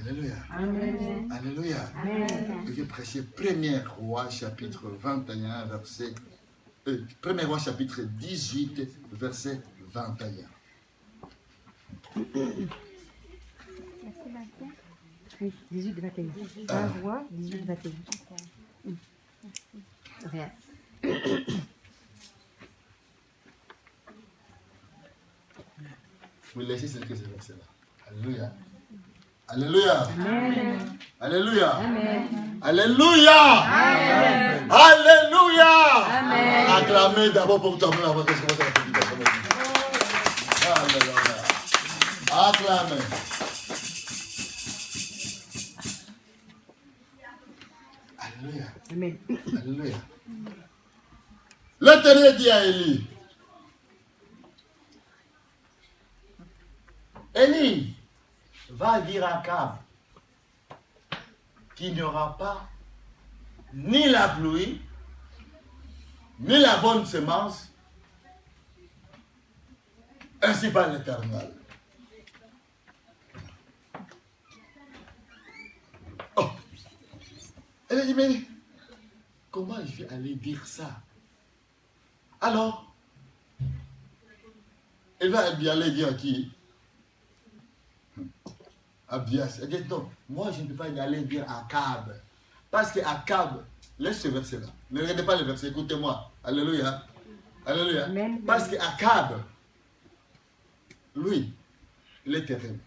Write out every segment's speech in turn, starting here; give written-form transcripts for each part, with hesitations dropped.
Alléluia. Amen. Alléluia. Amen. Je vais prêcher 1er Roi chapitre 21, verset... 1er Roi chapitre 18, verset 21. Oui, 18, 21. 1 Roi, 18, 21. Rien. Vous laissez ce verset-là. Alléluia. Alléluia. Amen. Alléluia. Amen. Alléluia. Amen. Alléluia. Amen. Acclamez d'abord pour terminer avant que je commence la prédication. Alléluia. Acclamez. Alléluia. Amen. Alléluia. L'Éternel dit à Élie, Élie, va dire à Akab qu'il n'y aura pas ni la pluie, ni la bonne semence, ainsi par l'Éternel. Oh. Elle a dit, mais comment je vais aller dire ça? Alors, elle va aller dire à qui? Abdias. Elle dit non, moi je ne peux pas y aller dire à Akab. Parce que Akab, laisse ce verset-là. Ne regardez pas le verset, écoutez-moi. Alléluia. Alléluia. Amen. Parce que Akab, lui, il est terrible.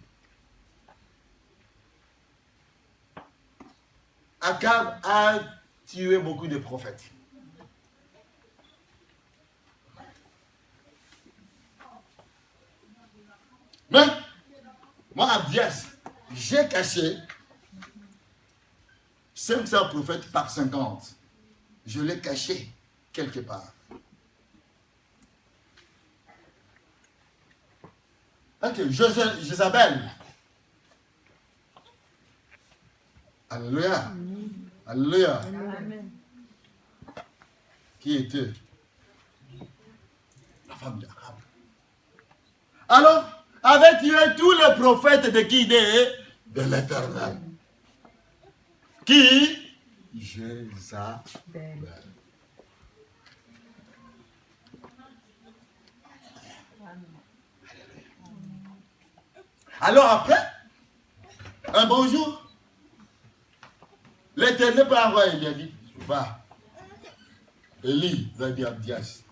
Akab a tué beaucoup de prophètes. Mais, moi, Abdias, j'ai caché 500 prophètes par 50. Je l'ai caché quelque part. Ok, Jézabel. Alléluia. Alléluia. Amen. Qui était la femme d'Akab. Alors, avait tué tous les prophètes de qui? De l'Éternel. Qui? Jézabel. Alors après, un bon jour, l'Éternel peut envoyer, il a dit, va. Élie va dire à Abdias,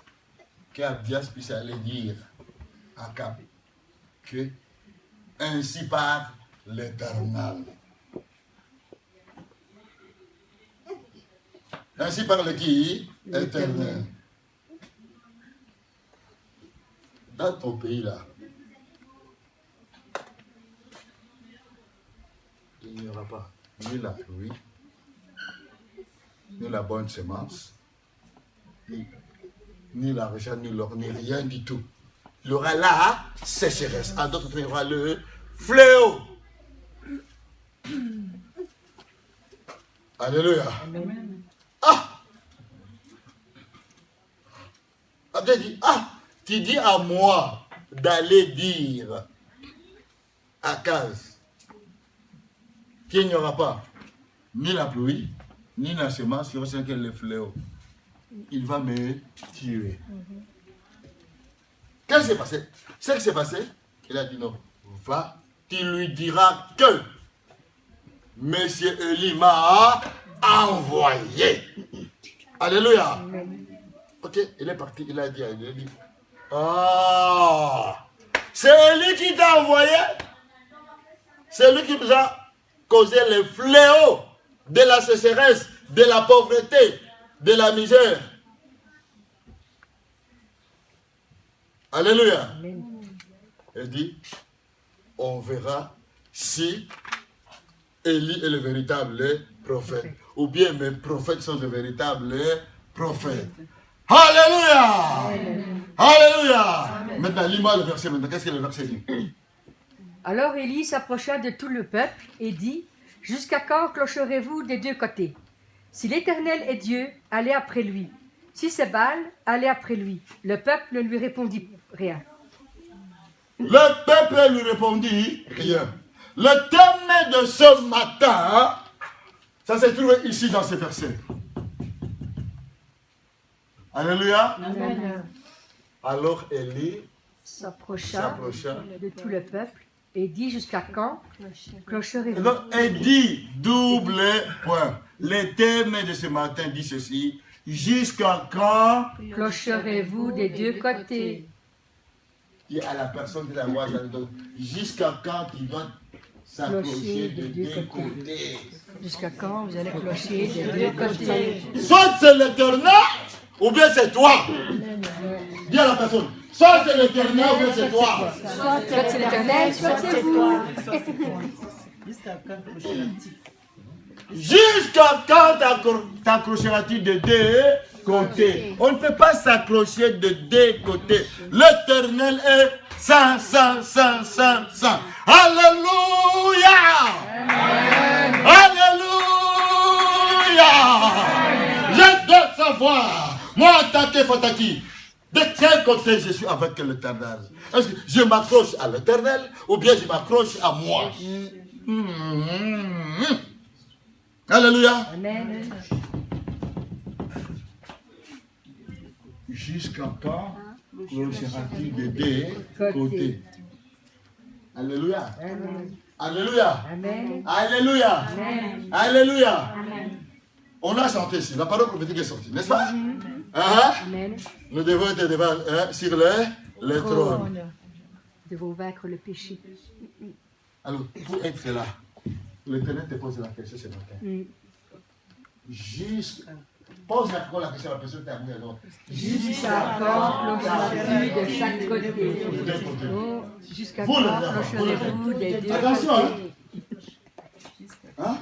qu'Abdias puisse aller dire à Akab que ainsi par l'Éternel. Ainsi par le qui? Éternel. Dans ton pays là, il n'y aura pas ni la pluie, ni la bonne semence, ni l'argent, ni l'or, ni rien du tout. Il y aura la sécheresse. En d'autres termes, il y aura le fléau. Alléluia. Amen. Ah! Abdel dit, ah! Tu dis à moi d'aller dire à Kaz qu'il n'y aura pas ni la pluie, ni la semence, il y aura que le fléau. Il va me tuer. Qu'est-ce qui s'est passé? Ce qui s'est passé, il a dit non. Va, tu lui diras que Monsieur Élie m'a envoyé. Alléluia. Amen. Ok, il est parti, il a dit, ah, c'est lui qui t'a envoyé. C'est lui qui nous a causé le fléau de la sécheresse, de la pauvreté, de la misère. Alléluia. Amen. Elle dit, on verra si Élie est le véritable prophète. Ou bien mes prophètes sont de véritables prophètes. Alléluia. Alléluia. Maintenant, lis-moi le verset. Maintenant, qu'est-ce que le verset dit? Alors Élie s'approcha de tout le peuple et dit, « Jusqu'à quand clocherez-vous des deux côtés? Si l'Éternel est Dieu, allez après lui. Si c'est Baal, allez après lui. » Le peuple ne lui répondit rien. Le peuple lui répondit rien. Le thème de ce matin, ça se trouve ici dans ce verset. Alléluia. Amen. Alors Élie S'approcha s'approcha. de tout le peuple et dit jusqu'à quand clocherez-vous? Donc, elle dit, double point. Le thème de ce matin dit ceci. Jusqu'à quand? Clocherez-vous des deux côtés? Il y a la personne qui la voit. Jusqu'à quand il doit s'approcher de deux côtés? Jusqu'à quand vous allez clocher des deux côtés? Soit c'est l'éternel, ou bien c'est toi. Dis à la personne. Soit c'est l'éternel, ou bien c'est toi. Soit c'est l'éternel, soit c'est vous. Jusqu'à quand t'accrocheras-tu de deux côtés? On ne peut pas s'accrocher de deux côtés. L'éternel est saint, saint, saint, saint, saint. Alléluia! Alléluia! Je dois savoir, moi, Tate Fataki, de quel côté je suis avec l'éternel? Est-ce que je m'accroche à l'éternel ou bien je m'accroche à moi? Alléluia. Amen. Jusqu'à quand clocheras-tu de deux côtés? Alléluia. Amen. Alléluia. Amen. Alléluia. Amen. Alléluia. On a chanté ici, la parole prophétique est sortie, n'est-ce pas? Hein? Amen. Nous devons être devant, sur le trône. De vous vaincre le péché. Alors, pour être là, l'Éternel te pose la question ce matin. Pose la question à la personne qui t'a mis à l'autre. Jusqu'à quand clocherez-vous de chaque côté? Oh, jusqu'à quand clocherez-vous des deux Attention, hein? côtés? Hein?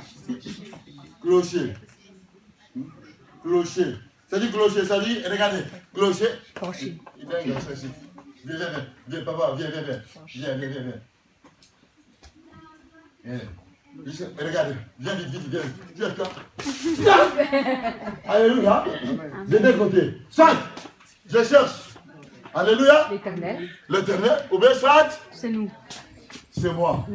Clocher. Clocher. Ça dit clocher, ça dit, regardez, clocher. Clocher. Il vient, il vient ici. Viens, papa, viens. Regardez, viens vite, viens. Alléluia. De deux côtés. Soit, je cherche. Alléluia. L'éternel, L'éternel, ou bien soit, c'est nous. c'est moi.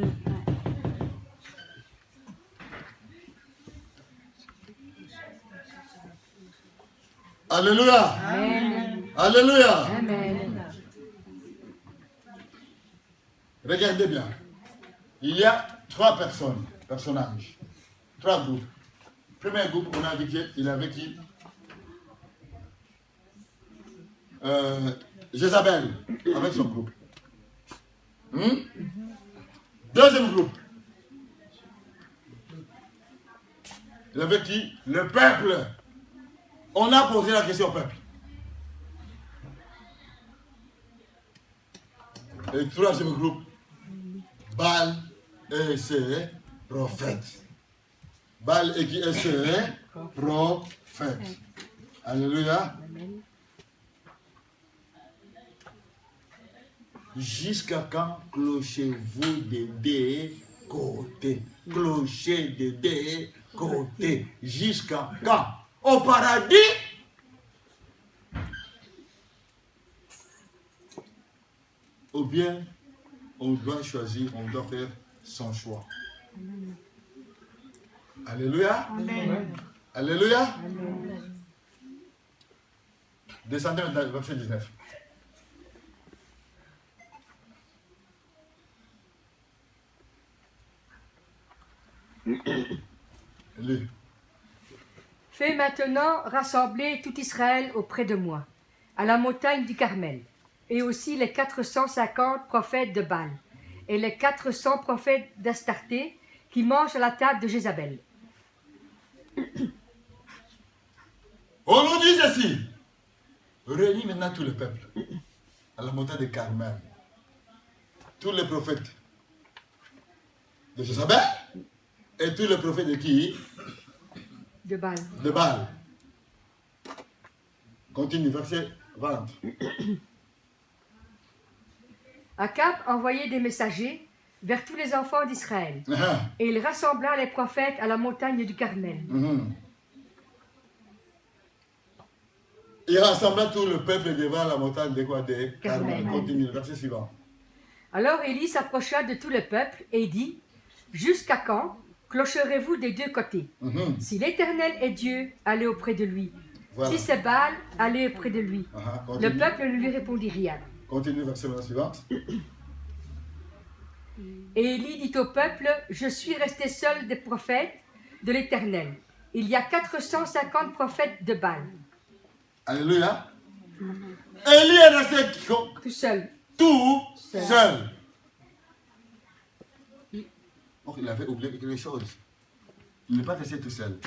Alléluia. Amen. Alléluia. Amen. Regardez bien. Il y a trois personnages. Trois groupes. Premier groupe, on a dit qu'il avait qui? Jézabel, avec son groupe. Deuxième groupe. Il avait qui? Le peuple. On a posé la question au peuple. Et troisième groupe, Baal et ses prophètes. Baal et qui est ses prophètes. Alléluia. Jusqu'à quand clochez-vous de deux côtés? Clocher de deux côtés. Jusqu'à quand? Au paradis? Ou bien on doit choisir, on doit faire son choix. Alléluia. Amen. Alléluia. Amen. Descendez dans le verset 19. Lis. Fais maintenant rassembler tout Israël auprès de moi, à la montagne du Carmel, et aussi les 450 prophètes de Baal, et les 400 prophètes d'Astarté qui mangent à la table de Jézabel. On nous dit ceci. Réunis maintenant tout le peuple à la montagne de Carmel. Tous les prophètes de Jézabel et tous les prophètes de qui? De Baal. De Baal. Continue, verset 20. Akab envoyait des messagers vers tous les enfants d'Israël, et il rassembla les prophètes à la montagne du Carmel. Il rassembla tout le peuple devant la montagne de quoi? De Carmel. Carmel. Continue, verset suivant. Alors Élie s'approcha de tout le peuple et dit, Jusqu'à quand clocherez-vous des deux côtés? Mhm. Si l'Éternel est Dieu, allez auprès de lui. Voilà. Si c'est Baal, allez auprès de lui. Continue. Le peuple ne lui répondit rien. Continue, verset suivant. Et Élie dit au peuple, je suis resté seul des prophètes de l'Éternel. Il y a 450 prophètes de Baal. Alléluia. Élie est resté Tout seul. tout Seul. seul. Oh, il avait oublié quelque chose. Il n'est pas resté tout seul.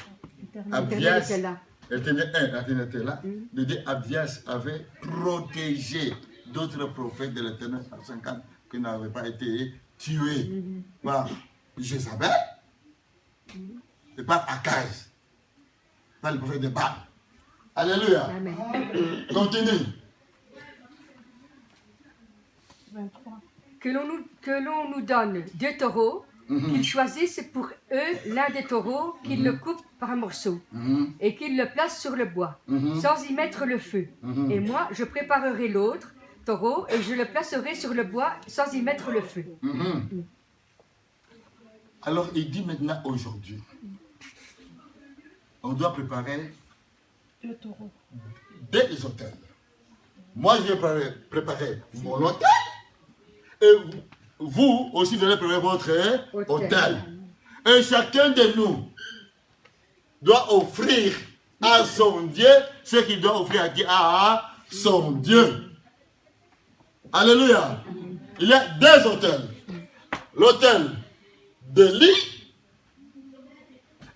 L'Éternel Abdias, était là. l'Éternel était là. Il dit Abdias avait protégé d'autres prophètes de l'Éternel à 50 qui n'avaient pas été tués par Jézabel et par Akaz, par le prophète de Baal. Alléluia. Amen. Continue. Que l'on nous donne 2 taureaux, qu'ils choisissent pour eux l'un des taureaux, qu'ils le coupent par morceaux et qu'ils le placent sur le bois, sans y mettre le feu. Et moi, je préparerai l'autre taureau et je le placerai sur le bois sans y mettre le feu. Alors il dit maintenant aujourd'hui, on doit préparer des hôtels. Moi je vais préparer mon hôtel et vous aussi vous allez préparer votre hôtel. Et chacun de nous doit offrir à son Dieu ce qu'il doit offrir à qui? À son Dieu. Alléluia. Il y a 2 hôtels. L'hôtel d'Élie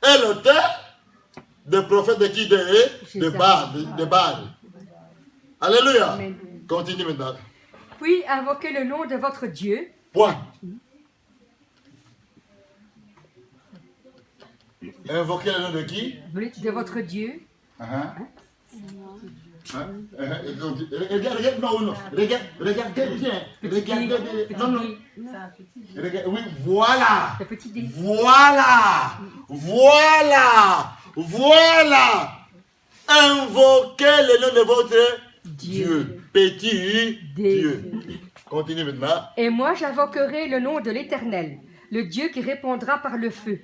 et l'hôtel des prophètes de qui? De Baal. Alléluia. Amen. Continue maintenant. Puis invoquez le nom de votre Dieu. Point. Invoquer le nom de qui? De votre Dieu. Regarde, non. Regardez bien. Regardez bien. Non, non. Oui, voilà. Le petit dé. Voilà. Invoquez le nom de votre Dieu. Petit Dieu. Continue maintenant. Et moi j'invoquerai le nom de l'Éternel, le Dieu qui répondra par le feu.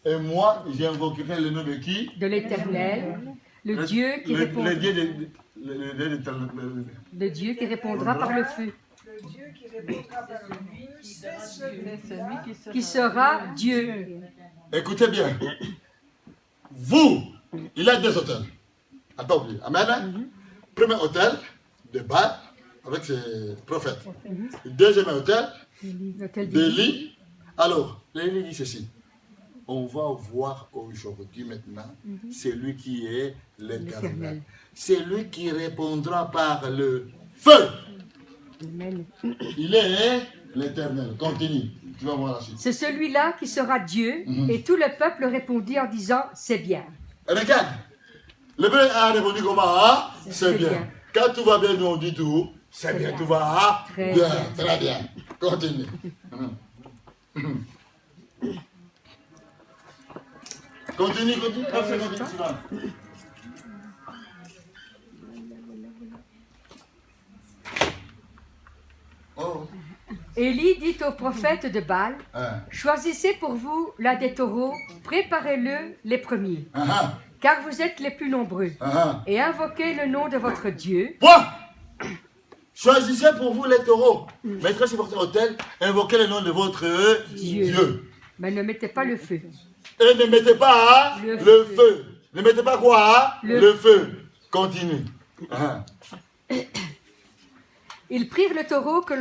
Et moi, j'invoquerai le nom de qui? De l'Éternel, le Dieu qui répondra. Le Dieu qui répondra par le feu. Le Dieu qui répondra par le feu, c'est celui Qui sera Dieu. Écoutez bien. Vous, il a 2 hôtels. À pas oublier. Amen. Premier hôtel de Baal avec ses prophètes. Deuxième hôtel L'hôtel d'Élie. Alors, Élie dit ceci. On va voir aujourd'hui maintenant celui qui est l'Éternel. C'est lui qui répondra par le feu. Amen. Il est l'Éternel. Continue. Tu vas voir la suite. C'est celui-là qui sera Dieu. Et tout le peuple répondit en disant, c'est bien. Regarde. Le peuple a répondu comment? Hein? C'est C'est bien. bien. Quand tout va bien, nous on dit tout. C'est bien. bien. Tout va Très bien. bien. Très bien. Continue. Continue. Continue. Oh. Élie dit aux prophètes de Baal, Hein. choisissez pour vous l'un des taureaux, préparez-le les premiers, Ah, car vous êtes les plus nombreux, ah. et invoquez le nom de votre Dieu. Point. Choisissez pour vous les taureaux. Mettrez sur votre hôtel, invoquez le nom de votre Dieu. Dieu. Mais ne mettez pas le feu. Et ne mettez pas Le le feu. Ne mettez pas quoi? Le feu. Continue. Ah. Ils prirent le taureau que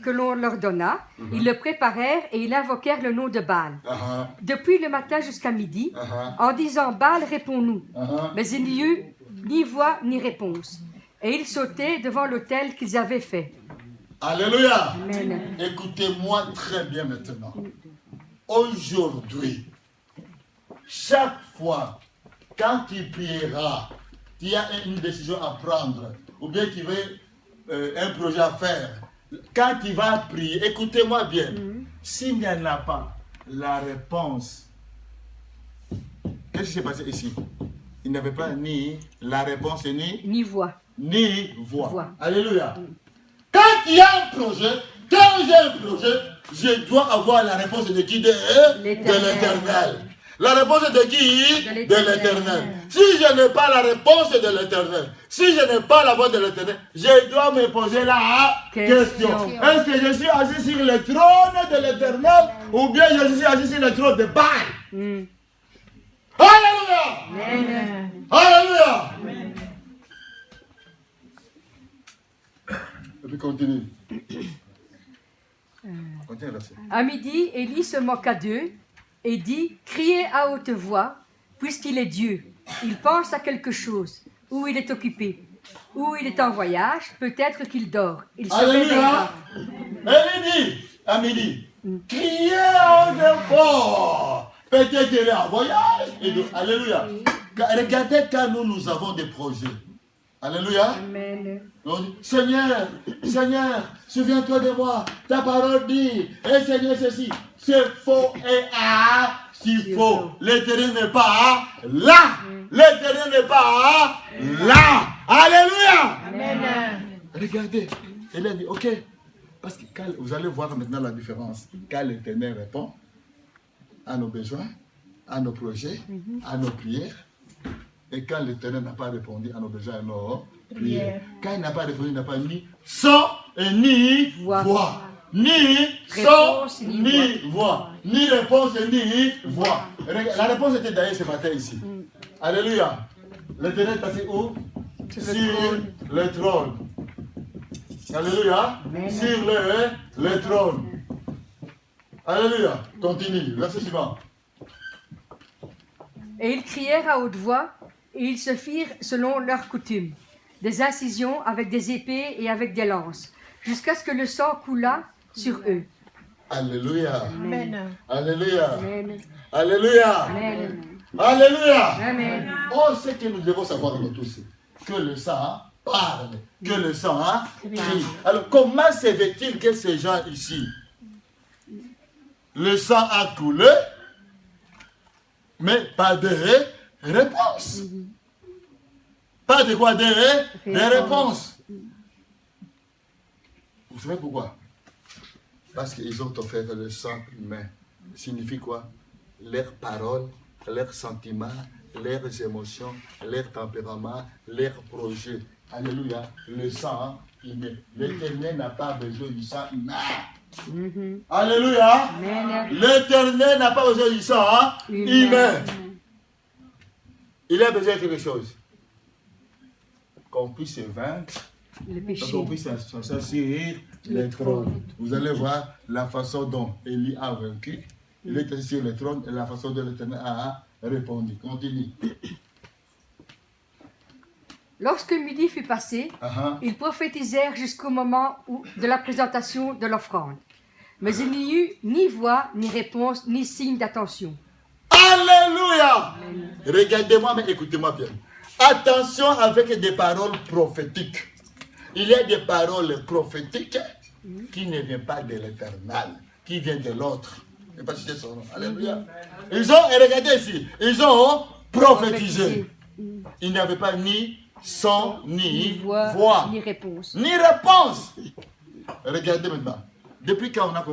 l'on leur donna, ils le préparèrent et ils invoquèrent le nom de Baal. Ah. Depuis le matin jusqu'à midi, Ah. en disant Baal, réponds-nous. Ah. Mais il n'y eut ni voix ni réponse. Et ils sautaient devant l'autel qu'ils avaient fait. Alléluia. Amen. Écoutez-moi très bien maintenant. Aujourd'hui, chaque fois, quand tu prieras, tu as une décision à prendre, ou bien tu veux un projet à faire, quand tu vas prier, écoutez-moi bien, s'il n'y en a pas la réponse, qu'est-ce qui s'est passé ici? Il n'y avait pas ni la réponse Ni voix. ni voix. Voix. Alléluia. Quand il y a un projet, quand j'ai un projet, je dois avoir la réponse de qui? De l'Éternel. La réponse de qui? De l'Éternel. Si je n'ai pas la réponse de l'Éternel, si je n'ai pas la voix de l'Éternel, je dois me poser la question. Est-ce que je suis assis sur le trône de l'Éternel ou bien je suis assis sur le trône de Baal? Alléluia! Amen. Alléluia! Et puis continue. Continue là-dessus. À midi, Élie se moqua d'eux et dit, criez à haute voix, puisqu'il est Dieu. Il pense à quelque chose, ou il est occupé, ou il est en voyage, peut-être qu'il dort. Il se réveillera. Alléluia! Elle dit, à midi, criez à haute voix. Peut-être qu'il est en voyage. Et donc, alléluia. Regardez quand nous avons des projets. Alléluia. Amen. On dit, Seigneur, Seigneur, souviens-toi de moi. Ta parole dit, et Seigneur, ceci, c'est faux et si faux. L'éternel n'est pas là. L'éternel n'est pas là. Alléluia. Amen. Regardez. Elle a dit, ok. Parce que quand, vous allez voir maintenant la différence. Quand l'éternel répond à nos besoins, à nos projets, à nos prières, et quand l'Éternel n'a pas répondu à nos besoins et à nos prières, quand il n'a pas répondu, il n'a pas ni son et ni voix. Ni son, ni voix. Ni réponse ni voix. La réponse était d'ailleurs ce matin ici. Alléluia. L'Éternel est assis où? Sur le trône. Alléluia. Sur le trône. Alléluia. Continue. Verset suivant. Et ils crièrent à haute voix, et ils se firent selon leur coutume, des incisions avec des épées et avec des lances, jusqu'à ce que le sang coulât sur eux. Alléluia. Amen. Alléluia. Amen. Alléluia. Amen. Alléluia. Amen. Oh, ce que nous devons savoir nous tous, que le sang parle, que le sang crie. Alors, comment se fait-il que ces gens ici, le sang a coulé, mais pas de réponse? Pas de quoi? Des réponses. Vous savez pourquoi? Parce qu'ils ont offert le sang humain. Signifie quoi? Leurs paroles, leurs sentiments, leurs émotions, leurs tempéraments, leurs projets. Alléluia. Le sang humain. L'Éternel n'a pas besoin du sang humain. Alléluia. Amen. L'Éternel n'a pas besoin du sang humain. Il a besoin de quelque chose. Qu'on puisse se vaincre. Le péché. Qu'on puisse s'asseoir sur le trône. Vous allez voir la façon dont Élie a vaincu. Il est assis sur le trône et la façon dont l'Éternel a répondu. Continue. Lorsque midi fut passé, ils prophétisèrent jusqu'au moment de la présentation de l'offrande. Mais il n'y eut ni voix, ni réponse, ni signe d'attention. Alléluia. Regardez-moi, mais écoutez-moi bien. Attention avec des paroles prophétiques. Il y a des paroles prophétiques qui ne viennent pas de l'Éternel, qui viennent de l'autre. Je ne pas citer son nom. Alléluia. Ils ont, et regardez ici, ils ont prophétisé. Il n'y avait pas ni son, ni voix, ni réponse. Ni réponse. Regardez maintenant. Depuis quand on a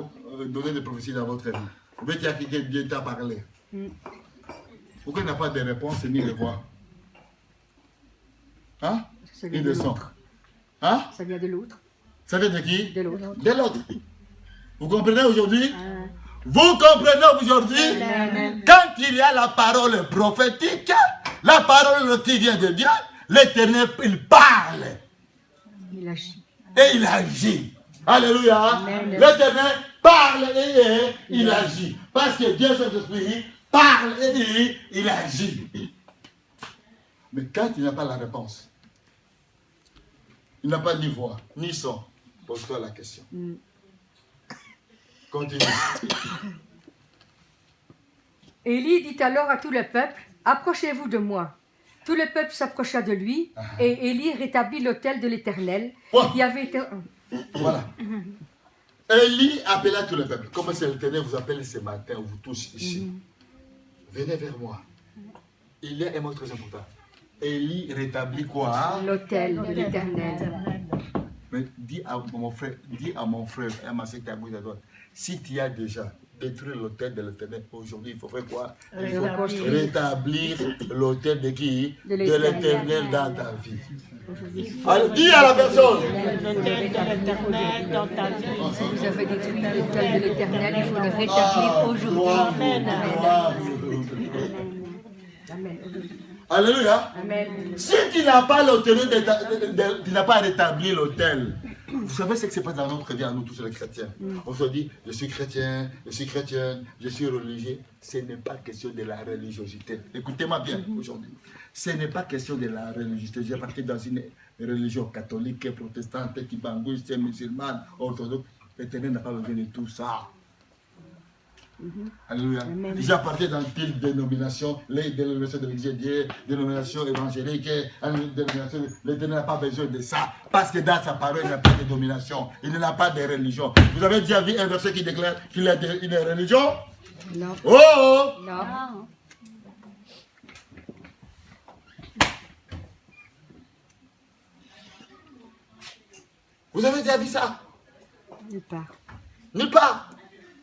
donné des prophéties dans votre vie, vous voyez que Dieu t'a parlé. Pourquoi il n'y a pas de réponse ni de voix? Hein? Ni de son. Hein? Ça vient de l'autre. Ça vient de qui? De l'autre. De l'autre. Vous comprenez aujourd'hui? Vous comprenez aujourd'hui? Quand il y a la parole prophétique, la parole qui vient de Dieu, l'Éternel, il parle. Il agit. Et il agit. Alléluia. L'Éternel parle et il agit. Parce que Dieu, son esprit, parle et il agit. Mais quand il n'a pas la réponse, il n'a pas ni voix, ni son, pose-toi la question. Continue. Élie dit alors à tout le peuple, approchez-vous de moi. Tout le peuple s'approcha de lui, et Élie rétablit l'autel de l'Éternel, qui avait été... Voilà. Élie appela tout le peuple. Comme c'est l'Éternel vous appelle ce matin, vous tous ici. Venez vers moi. Il y a un mot très important. Élie rétablit quoi? L'autel de l'Éternel. Mais dis à mon frère, dis à mon frère et à ma sœur qui est à gauche à droite, si tu as déjà détruit l'autel de l'Éternel, aujourd'hui, il faut faire quoi? Il faut rétablir l'autel de qui? De l'Éternel dans ta vie. Alors, dis à la personne. L'autel de l'Éternel dans ta vie. Si vous avez détruit l'autel de l'Éternel, il faut le rétablir aujourd'hui. Amen. Alléluia. Amen. Si tu n'as pas l'autel, tu n'as pas rétabli l'autel. Vous savez ce qui se passe dans notre vie à nous tous les chrétiens. On se dit, je suis chrétien, je suis chrétienne, je suis religieux. Ce n'est pas question de la religiosité. Écoutez-moi bien aujourd'hui. Ce n'est pas question de la religiosité. J'ai parti dans une religion catholique, protestante, kibangouiste, musulmane, orthodoxe. L'Éternel n'a pas besoin de tout ça. Alléluia. J'ai appartenu dans quelle dénomination? Les dénominations de l'Église de Dieu, dénominations évangéliques, l'Éternel n'a pas besoin de ça. Parce que dans sa parole, il n'y a pas de domination. Il n'y a pas de religion. Vous avez déjà vu un verset qui déclare qu'il y a une religion? Non. Oh! Non. Vous avez déjà vu ça? Nulle part. Nulle part.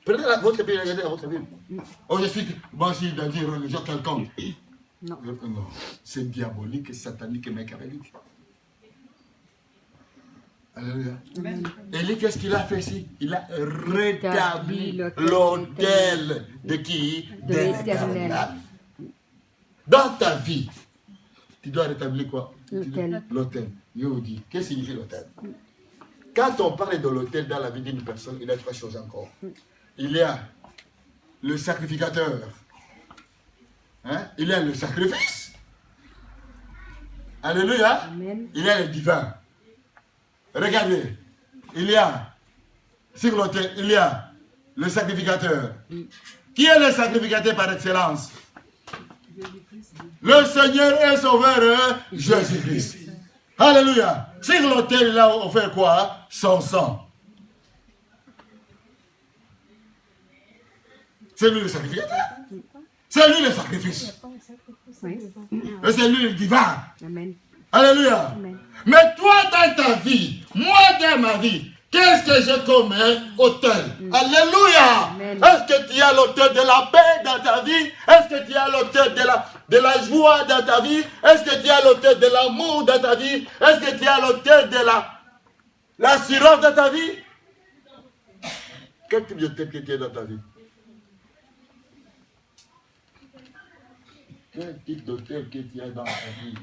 Prenez votre Bible, regardez votre Bible. Oh, je suis, moi aussi, dans une religion quelconque. Non. Non. C'est diabolique, satanique et machiavélique. Alléluia. Élie, qu'est-ce qu'il a fait ici? Il a rétabli l'autel de qui? De l'Éternel. Dans ta vie, tu dois rétablir quoi? L'autel. L'autel. Je vous dis, qu'est-ce que signifie l'autel? Quand on parle de l'autel dans la vie d'une personne, il y a trois choses encore. Il y a le sacrificateur. Hein? Il y a le sacrifice. Alléluia. Amen. Il y a le divin. Regardez. Il y a, sur l'autel, il y a le sacrificateur. Qui est le sacrificateur par excellence? Le Seigneur et Sauveur Jésus-Christ. Alléluia. Sur l'autel, il a offert quoi? Son sang. C'est lui le sacrificateur. C'est lui le sacrifice. Oui. Et c'est lui le divin. Amen. Alléluia. Amen. Mais toi dans ta vie, moi dans ma vie, qu'est-ce que j'ai comme autel? Alléluia. Amen. Est-ce que tu as l'autel de la paix dans ta vie? Est-ce que tu as l'autel de la joie dans ta vie? Est-ce que tu as l'autel de l'amour dans ta vie? Est-ce que tu as l'autel de l'assurance dans ta vie? Quel type d'autel que tu as dans ta vie? Quel type d'autel que tu as dans ta vie?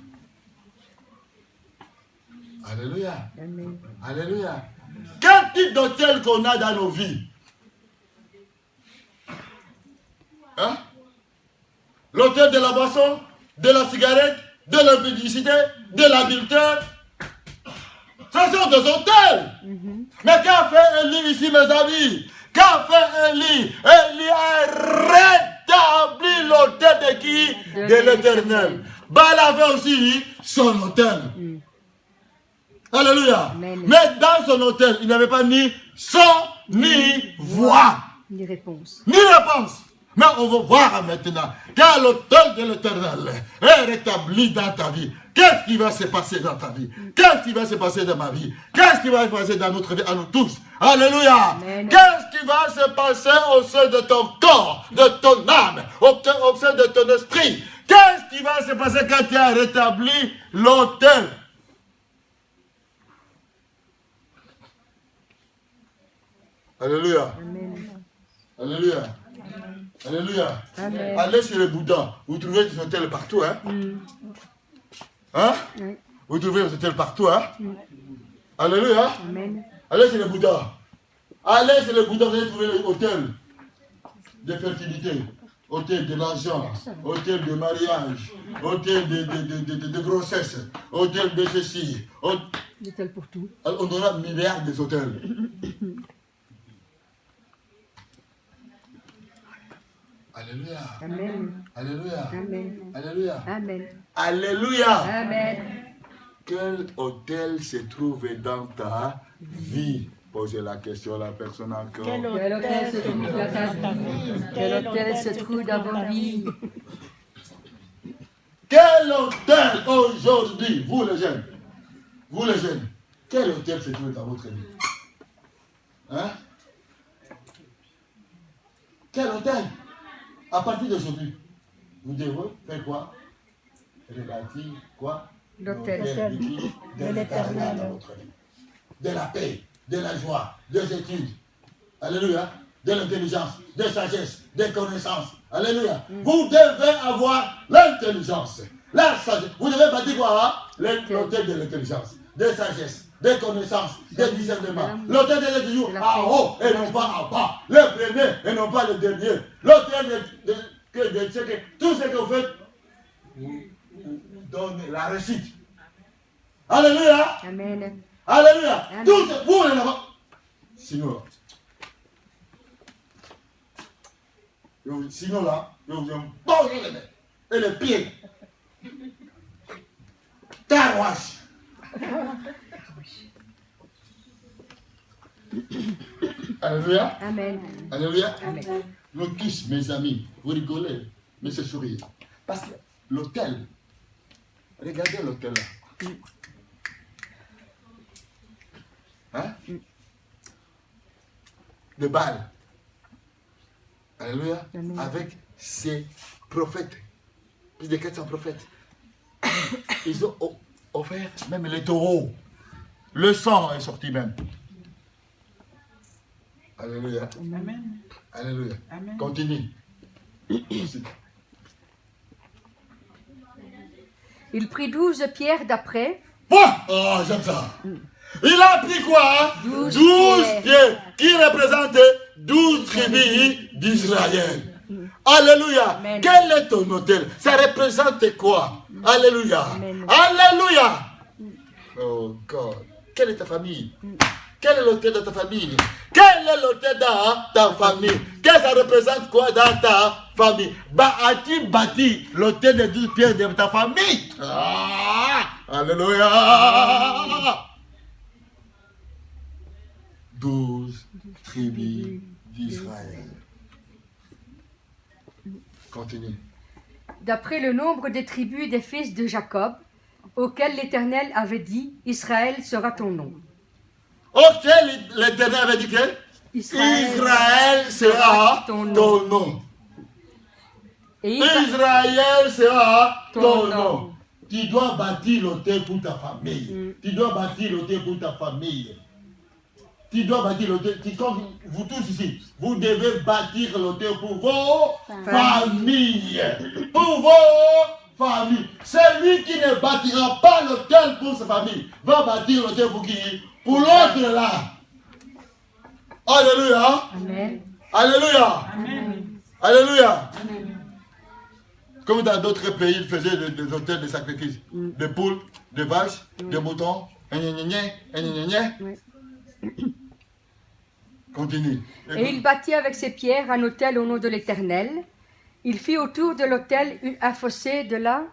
Alléluia. Amen. Alléluia. Quel type d'autel qu'on a dans nos vies? Hein? L'autel de la boisson, de la cigarette, de l'impudicité, de l'adultère. Ce sont des autels. Mais qu'a fait Élie ici, mes amis? Qu'a fait Élie? Élie a rétabli l'autel de qui? De l'Éternel. Baal avait aussi son autel. Alléluia. Amen. Mais dans son autel, il n'avait pas ni son, ni voix. Ni réponse. Ni réponse. Mais on va voir maintenant, car l'autel de l'Éternel est rétabli dans ta vie. Qu'est-ce qui va se passer dans ta vie? Qu'est-ce qui va se passer dans ma vie? Qu'est-ce qui va se passer dans notre vie, à nous tous? Alléluia. Qu'est-ce qui va se passer au sein de ton corps, de ton âme, au sein de ton esprit? Qu'est-ce qui va se passer quand tu as rétabli l'autel? Alléluia. Amen. Alléluia. Alléluia. Amen. Allez sur le Bouddha. Vous trouvez des hôtels partout, hein? Hein? Oui. Vous trouvez des hôtels partout, hein? Alléluia. Amen. Allez sur le Bouddha. Allez sur le Bouddha, vous allez trouver l'hôtel de fertilité, hôtel de l'argent, hôtel de mariage, hôtel de grossesse, hôtel de ceci. L'hôtel pour tout. On aura milliards des hôtels. Alléluia. Amen. Alléluia. Amen. Alléluia. Amen. Alléluia. Amen. Quel hôtel se trouve dans ta vie? Posez la question à la personne encore. Quel Quel hôtel se trouve dans ta vie? Quel hôtel se trouve dans vos vies? Quel hôtel aujourd'hui, vous les jeunes, Quel hôtel se trouve dans votre vie? Hein? Quel hôtel? À partir d'aujourd'hui, vous devez faire quoi? Rebâtir quoi? L'autel. L'hôtel de qui? De l'éternel dans votre vie. De la paix, de la joie, des études. Alléluia. De l'intelligence, de sagesse, de connaissances. Alléluia. Vous devez avoir l'intelligence, la sagesse. Vous devez bâtir quoi? Hein? L'hôtel de l'intelligence, de sagesse, de connaissances, de discernement. L'hôtel de toujours en haut et non pas en bas. Le premier et non pas le dernier. L'hôtel de tout ce que vous faites vous donne la réussite. Alléluia. Amen. Alléluia. Amen. Tout ce vous les là. Sinon là, je vous viens poser les mains et les pieds. Carouache. Alléluia. Amen. Alléluia. Amen. Nous tous, mes amis, vous rigolez, mais c'est sourire. Parce que l'hôtel, regardez l'hôtel là. Hein? De Baal. Alléluia. Amen. Avec ses prophètes. Plus de 400 prophètes. Ils ont offert même les taureaux. Le sang est sorti même. Alléluia. Amen. Alléluia. Amen. Continue. Il prit 12 pierres d'après. Oh, j'aime ça. Il a pris quoi? 12 pieds qui représentent 12 tribus d'Israël. Alléluia. Amen. Quel est ton hôtel? Ça représente quoi? Alléluia. Amen. Alléluia. Oh God. Quelle est ta famille? Quel est l'hôtel de ta famille? Quel est l'hôtel dans ta famille? Qu'est-ce que ça représente quoi dans ta famille? As-tu bâti l'hôtel de 12 pierres de ta famille? Alléluia. 12 tribus d'Israël. Continue. D'après le nombre des tribus des fils de Jacob, auxquels l'Éternel avait dit, Israël sera ton nom. Ok, l'Éternel avait dit que Israël sera ton nom. Et Israël sera ton ton nom. nom. Tu dois bâtir l'hôtel pour ta famille. Tu dois bâtir l'hôtel pour ta famille. Tu dois bâtir l'hôtel. Comme vous tous ici, vous devez bâtir l'hôtel pour vos familles. Pour vos familles. Celui qui ne bâtira pas l'hôtel pour sa famille va bâtir l'hôtel pour qui? Pour l'autre là. Alléluia. Amen. Alléluia. Amen. Alléluia. Comme dans d'autres pays, ils faisaient des hôtels de sacrifice. Des poules, des vaches, des moutons. Oui. Continue. Et il bâtit avec ses pierres un autel au nom de l'Éternel. Il fit autour de l'autel un fossé de la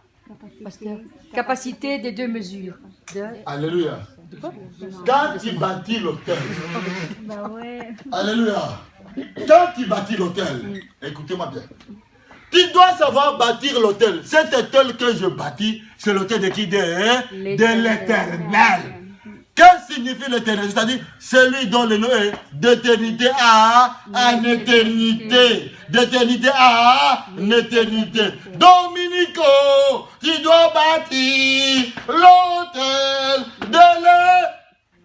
capacité des 2 mesures. Alléluia. Quand tu bâtis l'hôtel, alléluia. Quand tu bâtis l'hôtel, écoutez-moi bien. Tu dois savoir bâtir l'hôtel. Cet hôtel que je bâtis, c'est l'hôtel de qui? De l'Éternel. Qu'est-ce que signifie l'éternel? C'est-à-dire celui dont le nom est d'éternité à éternité. D'éternité à éternité. Dominico, tu dois bâtir l'hôtel de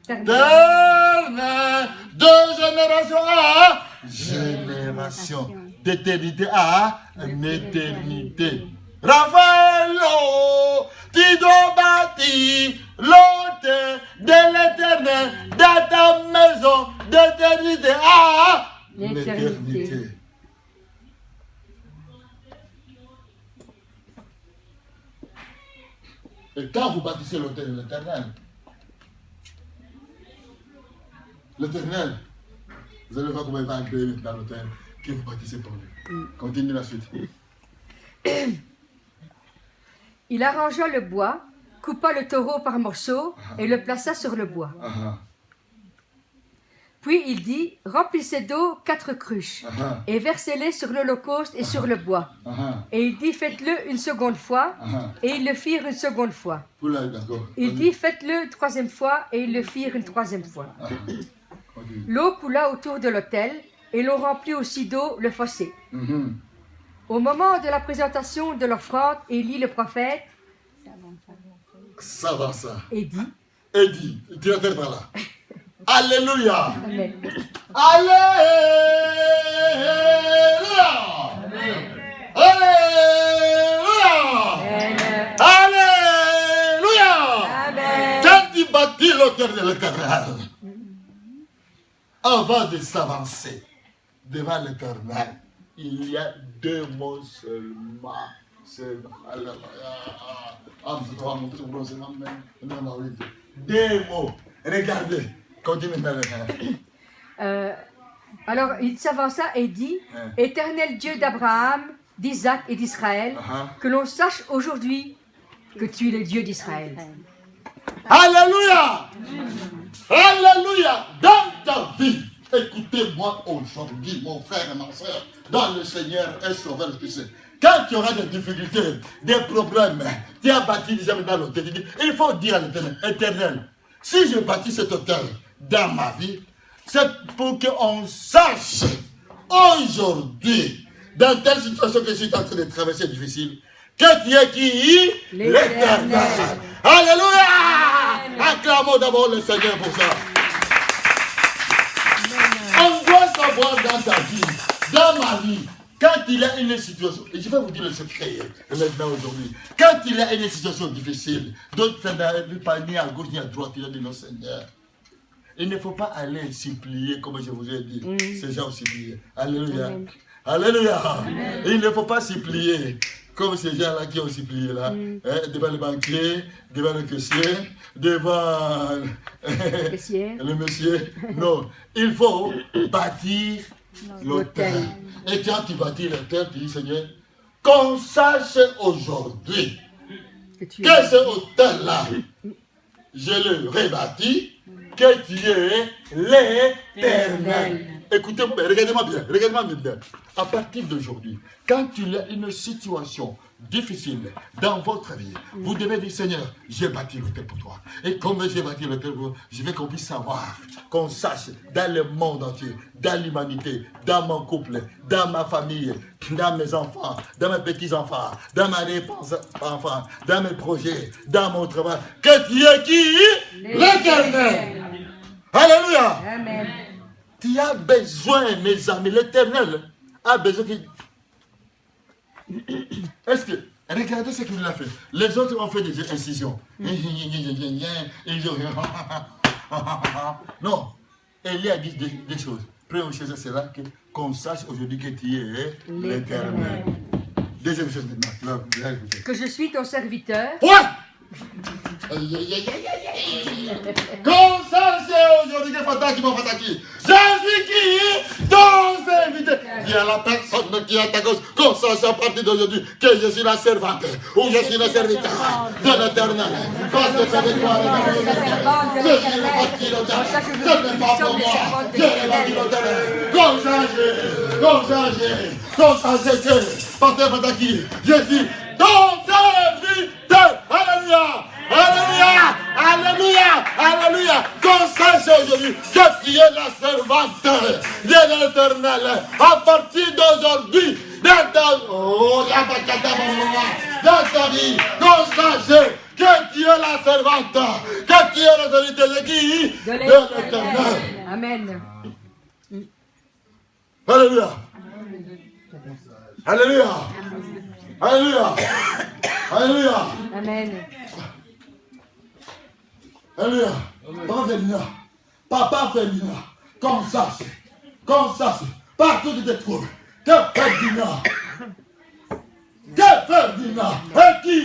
l'éternel. De génération à génération. D'éternité à éternité. Raphaël, tu dois bâtir l'hôtel de l'éternel dans ta maison d'éternité à l'éternité. Et quand vous bâtissez l'hôtel de l'éternel, vous allez voir comment il va agréer dans l'hôtel que vous bâtissez pour lui. Continue la suite. Il arrangea le bois, coupa le taureau par morceaux et le plaça sur le bois. Puis il dit, remplissez d'eau 4 cruches et versez-les sur l'holocauste et sur le bois. Et il dit, faites-le une seconde fois, et ils le firent une seconde fois. Oula, d'accord. Il dit, faites-le une troisième fois, et ils le firent une troisième fois. L'eau coula autour de l'autel, et l'on remplit aussi d'eau le fossé. Au moment de la présentation de l'offrande, Élie le prophète Ça va, ça. et dit, Et dit, tu la tête par là. Alléluia. Amen. Alléluia. Alléluia. Alléluia. Amen. Quand tu bâtis l'autel de l'Éternel, avant de s'avancer devant l'Éternel, il y a 2 mots seulement. Deux mots. Regardez. Continue maintenant. Alors il s'avança et dit, Éternel Dieu d'Abraham, d'Isaac et d'Israël, que l'on sache aujourd'hui que tu es le Dieu d'Israël. Alléluia. Alléluia. Dans ta vie, écoutez-moi aujourd'hui, mon frère et ma soeur, dans le Seigneur est sauveur le Christ. Quand tu auras des difficultés, des problèmes, tu as bâti déjà dans l'hôtel, il faut dire à l'Éternel, Éternel, si je bâtis cet hôtel dans ma vie, c'est pour qu'on sache aujourd'hui, dans telle situation que je suis en train de traverser difficile, que tu es qui? L'Éternel. Alléluia. Acclamons d'abord le Seigneur pour ça. On doit savoir dans ta vie, dans ma vie, quand il y a une situation, et je vais vous dire le secret maintenant aujourd'hui, quand il y a une situation difficile, d'autres n'arrivent pas ni à gauche ni à droite, il a dit non Seigneur. Il ne faut pas aller supplier comme je vous ai dit. Ces gens ont supplié. Alléluia. Amen. Alléluia. Amen. Il ne faut pas supplier comme ces gens-là qui ont supplié là, devant le banquier, devant le caissier, devant le monsieur. Non, il faut bâtir l'autel. Et quand tu bâtis l'autel, tu dis Seigneur, qu'on sache aujourd'hui que ce hôtel-là, je le rebâtis, que tu es l'Éternel. Écoutez-moi, regardez-moi bien. À partir d'aujourd'hui, quand il y a une situation difficile dans votre vie, vous devez dire Seigneur, j'ai bâti l'autel pour toi. Et comme j'ai bâti l'autel pour toi, je veux qu'on puisse savoir, qu'on sache dans le monde entier, dans l'humanité, dans mon couple, dans ma famille, dans mes enfants, dans mes petits-enfants, dans ma réponse enfants, dans mes projets, dans mon travail, que tu es qui? L'Éternel. Alléluia. Amen. Tu as besoin, mes amis, l'Éternel a besoin que... Est-ce que... Regardez ce qu'il a fait. Les autres ont fait des incisions. Non. Élie a dit des choses. Première chose, c'est là qu'on sache aujourd'hui que tu es l'Éternel. Deuxième chose maintenant. Que je suis ton serviteur. Ouais! Comme ça, c'est aujourd'hui que Fataki m'a fataki. Je suis qui? Ton serviteur. Il y a la personne qui est à ta gauche. Comme ça, c'est à partir d'aujourd'hui que je suis la servante ou je suis le serviteur de l'Éternel. Parce que c'est de toi, je suis le bâti l'autel. Ce n'est pas pour moi. Je l'ai bâti l'autel. Comme ça, c'est que Pasteur Fataki, je suis ton serviteur. Alléluia. Alléluia, alléluia, alléluia. Qu'on sache aujourd'hui que tu es la servante de l'Éternel. À partir d'aujourd'hui, dans ta vie, qu'on sache que tu es la servante, que tu es la serviteur de qui? De l'Éternel. Amen. Alléluia. Alléluia. Alléluia. Alléluia. Amen. Alléluia. Papa Félina, qu'on sache, partout où tu te trouves, que Ferdinand, et qui?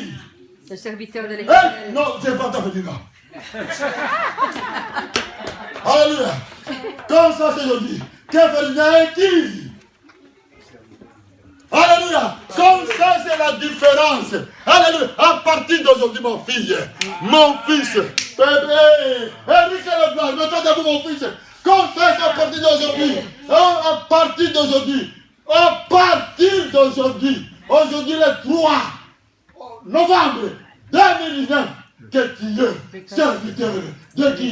Le serviteur de l'Éternel. Non, c'est pas ta Ferdinand. Alléluia. Qu'on sache aujourd'hui, que Ferdinand est qui? Alléluia. Comme ça, c'est la différence. Alléluia. À partir d'aujourd'hui, mon fils, mon fils, bébé, Eric Leblanc, mettez debout mon fils. Confesse à partir d'aujourd'hui. À partir d'aujourd'hui. À partir d'aujourd'hui. Aujourd'hui le 3 novembre 2019. Que tu es serviteur de qui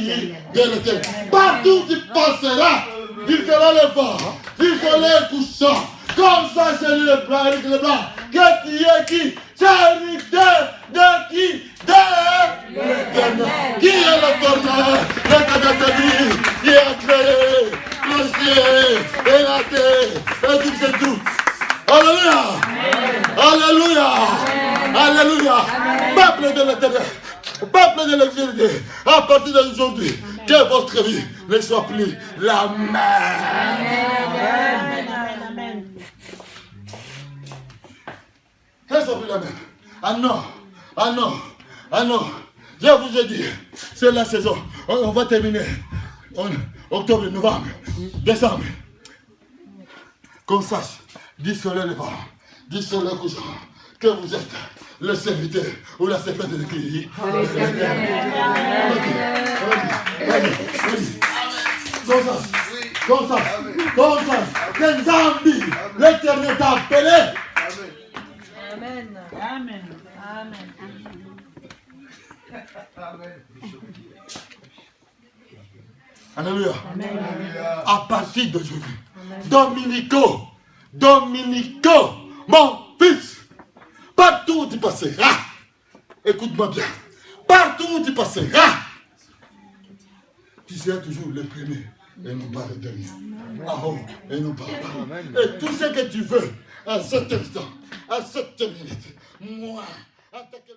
de l'Éternel. Partout tu passeras. Du feras le vent. Du soleil couchant. Comme ça c'est le blanc avec le blanc. Que tu es qui? Serviteur de qui? De l'Éternel. Qui est l'Éternel? L'Éternel c'est lui qui a créé le ciel et la terre et tout c'est tout. Alléluia. Alléluia. Alléluia. Peuple de l'Éternel. Peuple de l'exil, à partir d'aujourd'hui, que votre vie ne soit plus la même. Amen. Ne soit plus la même. Ah non, ah non, ah non. Je vous ai dit, c'est la saison. On va terminer en octobre, novembre, décembre. Qu'on sache, du soleil levant, du soleil couchant, que vous êtes le serviteur ou la servante de qui? Comme ça, que Zambi, l'Éternel t'a appelé. Amen. Amen. Alléluia. À partir d'aujourd'hui, Dominico, mon fils, partout où tu passeras, écoute-moi bien, partout où tu passeras, tu seras toujours le premier et non pas le dernier. Ah oh, et non pas le dernier. Et tout ce que tu veux, à cet instant, à cette minute, moi, attaquez le